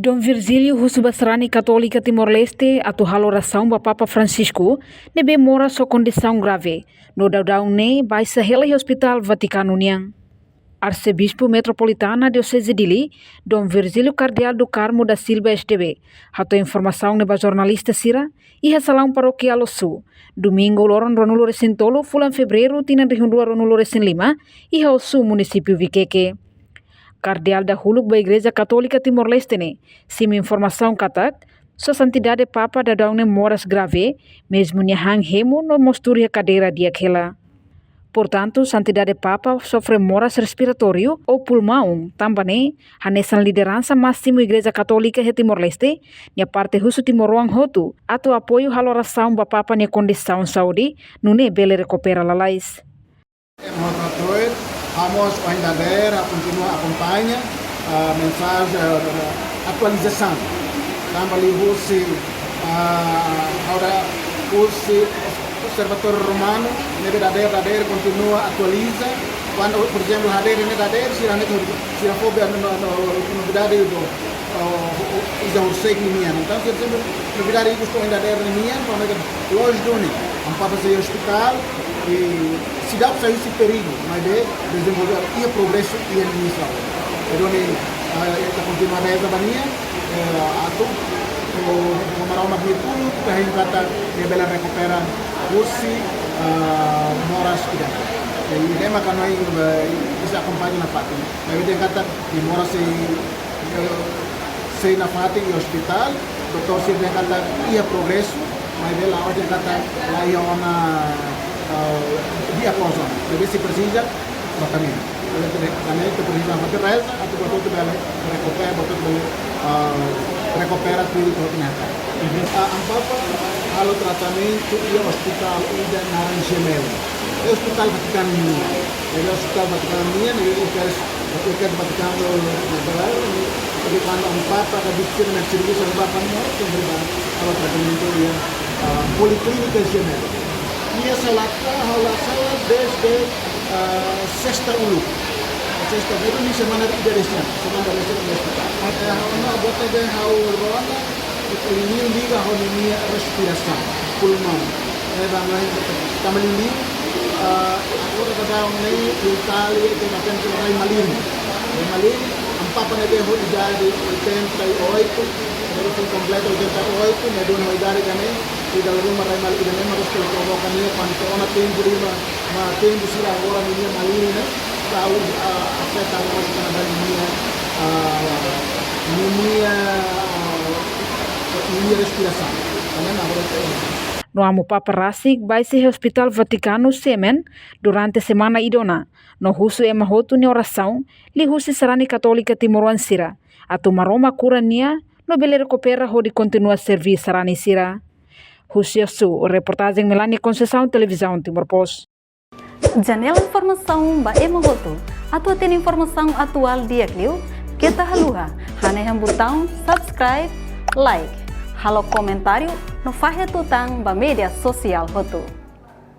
Dom Virgílio Husubasrani Católica Timor-Leste atau haloração ba Papa Francisco nebe mora so condição grave. No daudau ne vai sahela Hospital Vaticano niang. Arcebispo Metropolitana Diocese Dili, Dom Virgílio Cardeal do Carmo da Silva STB, hato informação neba jornalista Sira, iha salão paroquial o Sul. Domingo loron ronulo recintolo, fulan fevereiro tina rihundua ronulo recin lima, iha o Sul município Viqueque. Cardeal da Huluk ba Igreja Católica Timor-Leste ne, sim informação katak, sua santidade Papa da daune moras grave, mesmo nyahang hemo no mosturi cadeira dia kela. Portanto, santidade Papa sofre moras respiratório ou pulmão, também hanesan liderança máximo Igreja Católica de Timor-Leste, nia parte husu Timoroang hotu, atau apoio haloração ba Papa nia condição saúde, nune bele recupera lalais. Vamos ainda ver, continuar a acompanhar a mensagem, atualização. Também você agora o Observatório Romano, verdadeiro continua atualiza. Quando, por exemplo, hadir verdadeiro, se a fobia novidade do isa urseg nimian. Então, por exemplo, novidade isso ainda der nimian, quando loja doni, para fazer hospital e se dá para esse perigo, mas de desenvolver e progresso e administração. Então, a continuar a essa bania, o marau magnitude, que a gente kata dia bela recupera kursi moras tidak. Ini makan noi bisa acompanhar na Fati. Mas dia kata di moras se na Fati e hospital, doutor se dia kata ia progresso, mas bela hoje kata lá ia uma dia cosa. Jadi se precisa tratamento. Também tu precisa fazer reza, atau betul bela recupera tudo que tinha. Papa halo tratamento e hospital ida naran gemelo. Hospital Vaticano ini. Jadi hospital Vaticano ini eu quero Vaticano Nacional. Jadi quando Papa da bicara na serviço do Papa não tem halo tratamento e policlínica gemelo. E essa lá desde sexta ulu. Sexta ulu ni semana di Indonesia, semana di hospital. Ada orang buat ada haurona ini liga ini respiração, pulmão. Também ini aku kata ini Italia itu macam orang malin. Malin empat penede ho idade 88, baru completo 88, medun ho idade kami di dalam rumah rai malin ini harus provokan ini pantona tempo lima, ma tempo sila orang ini malin ini tahu apa tahu kita ada ini respiração. No amo Papa Rasik vai se Hospital Vaticano Semen durante semana idona. No husu emahotu ni oração, li husi sarani Católica Timoruan Sira. Atu maroma kurania, no bele recupera ho de continua servir sarani Sira. Husi su reportagem Melania Conceição Televisão Timor Post. Janela informação ba emahotu. Atu tem informação atual dia kliu. Kita haluha, haneham botão subscribe, like, halo comentário no fahe tutang ba media sosial hotu.